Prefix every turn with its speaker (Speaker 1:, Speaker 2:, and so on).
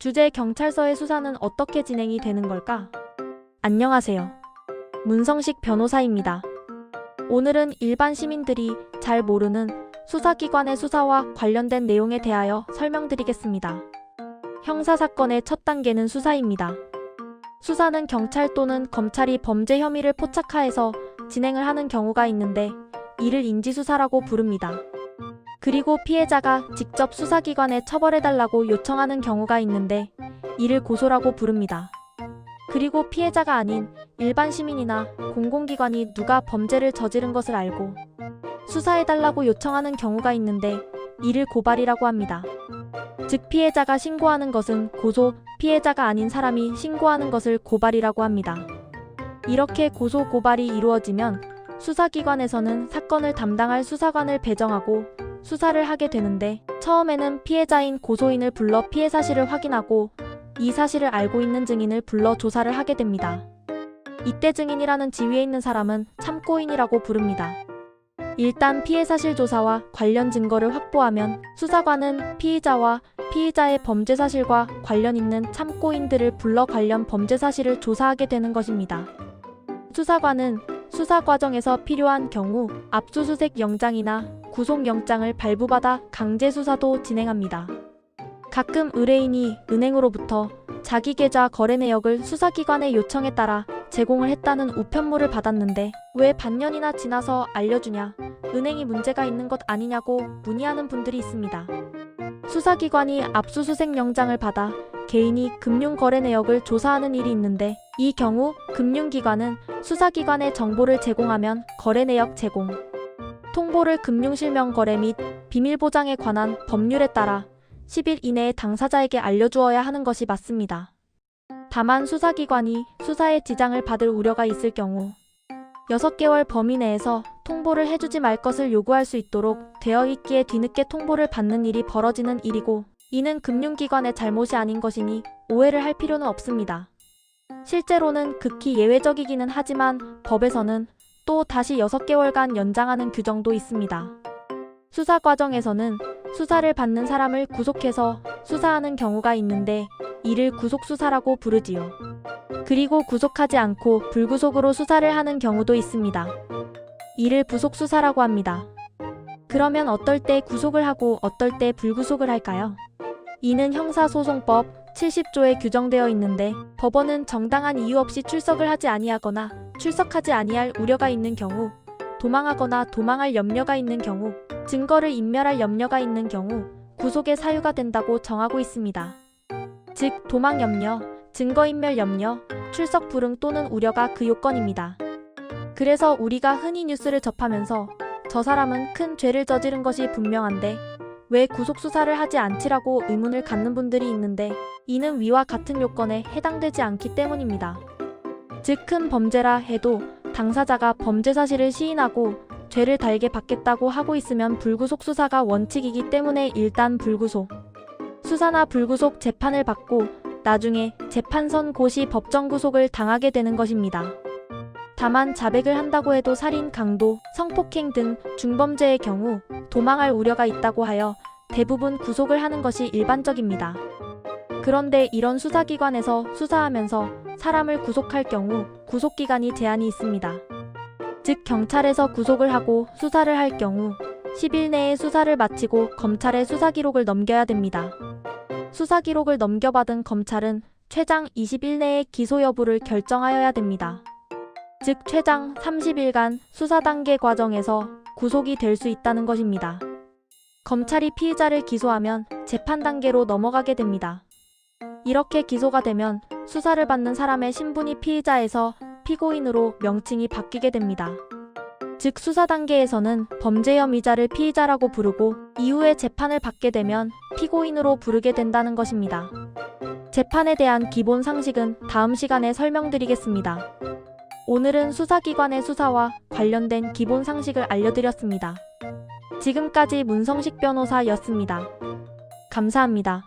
Speaker 1: 주제 경찰서의 수사는 어떻게 진행이 되는 걸까? 안녕하세요. 문성식 변호사입니다. 오늘은 일반 시민들이 잘 모르는 수사기관의 수사와 관련된 내용에 대하여 설명드리겠습니다. 형사사건의 첫 단계는 수사입니다. 수사는 경찰 또는 검찰이 범죄 혐의를 포착하여서 진행을 하는 경우가 있는데 이를 인지수사라고 부릅니다. 그리고 피해자가 직접 수사기관에 처벌해달라고 요청하는 경우가 있는데 이를 고소라고 부릅니다. 그리고 피해자가 아닌 일반 시민이나 공공기관이 누가 범죄를 저지른 것을 알고 수사해달라고 요청하는 경우가 있는데 이를 고발이라고 합니다. 즉 피해자가 신고하는 것은 고소, 피해자가 아닌 사람이 신고하는 것을 고발이라고 합니다. 이렇게 고소, 고발이 이루어지면 수사기관에서는 사건을 담당할 수사관을 배정하고 수사를 하게 되는데 처음에는 피해자인 고소인을 불러 피해 사실을 확인하고 이 사실을 알고 있는 증인을 불러 조사를 하게 됩니다. 이때 증인이라는 지위에 있는 사람은 참고인이라고 부릅니다. 일단 피해 사실 조사와 관련 증거를 확보하면 수사관은 피의자와 피의자의 범죄 사실과 관련 있는 참고인들을 불러 관련 범죄 사실을 조사하게 되는 것입니다. 수사관은 수사 과정에서 필요한 경우 압수수색 영장이나 구속영장을 발부받아 강제 수사도 진행합니다. 가끔 의뢰인이 은행으로부터 자기 계좌 거래 내역을 수사기관의 요청에 따라 제공을 했다는 우편물을 받았는데 왜 반년이나 지나서 알려주냐, 은행이 문제가 있는 것 아니냐고 문의하는 분들이 있습니다. 수사기관이 압수수색 영장을 받아 개인이 금융거래 내역을 조사하는 일이 있는데 이 경우 금융기관은 수사기관에 정보를 제공하면 거래 내역 제공, 통보를 금융실명거래 및 비밀보장에 관한 법률에 따라 10일 이내에 당사자에게 알려주어야 하는 것이 맞습니다. 다만 수사기관이 수사에 지장을 받을 우려가 있을 경우 6개월 범위 내에서 통보를 해주지 말 것을 요구할 수 있도록 되어 있기에 뒤늦게 통보를 받는 일이 벌어지는 일이고 이는 금융기관의 잘못이 아닌 것이니 오해를 할 필요는 없습니다. 실제로는 극히 예외적이기는 하지만 법에서는 또 다시 6개월간 연장하는 규정도 있습니다. 수사 과정에서는 수사를 받는 사람을 구속해서 수사하는 경우가 있는데 이를 구속수사라고 부르지요. 그리고 구속하지 않고 불구속으로 수사를 하는 경우도 있습니다. 이를 부속수사라고 합니다. 그러면 어떨 때 구속을 하고 어떨 때 불구속을 할까요? 이는 형사소송법 70조에 규정되어 있는데 법원은 정당한 이유 없이 출석을 하지 아니하거나 출석하지 아니할 우려가 있는 경우, 도망하거나 도망할 염려가 있는 경우, 증거를 인멸할 염려가 있는 경우 구속의 사유가 된다고 정하고 있습니다. 즉 도망 염려, 증거인멸 염려, 출석 불응 또는 우려가 그 요건입니다. 그래서 우리가 흔히 뉴스를 접하면서 저 사람은 큰 죄를 저지른 것이 분명한데 왜 구속수사를 하지 않지라고 의문을 갖는 분들이 있는데 이는 위와 같은 요건에 해당되지 않기 때문입니다. 즉 큰 범죄라 해도 당사자가 범죄 사실을 시인하고 죄를 달게 받겠다고 하고 있으면 불구속 수사가 원칙이기 때문에 일단 불구속 수사나 불구속 재판을 받고 나중에 재판 선고 시 법정 구속을 당하게 되는 것입니다. 다만 자백을 한다고 해도 살인, 강도, 성폭행 등 중범죄의 경우 도망할 우려가 있다고 하여 대부분 구속을 하는 것이 일반적입니다. 그런데 이런 수사기관에서 수사하면서 사람을 구속할 경우 구속기간이 제한이 있습니다. 즉 경찰에서 구속을 하고 수사를 할 경우 10일 내에 수사를 마치고 검찰에 수사기록을 넘겨야 됩니다. 수사기록을 넘겨받은 검찰은 최장 20일 내에 기소 여부를 결정하여야 됩니다. 즉 최장 30일간 수사 단계 과정에서 구속이 될 수 있다는 것입니다. 검찰이 피의자를 기소하면 재판 단계로 넘어가게 됩니다. 이렇게 기소가 되면 수사를 받는 사람의 신분이 피의자에서 피고인으로 명칭이 바뀌게 됩니다. 즉 수사 단계에서는 범죄 혐의자를 피의자라고 부르고 이후에 재판을 받게 되면 피고인으로 부르게 된다는 것입니다. 재판에 대한 기본 상식은 다음 시간에 설명드리겠습니다. 오늘은 수사기관의 수사와 관련된 기본 상식을 알려드렸습니다. 지금까지 문성식 변호사였습니다. 감사합니다.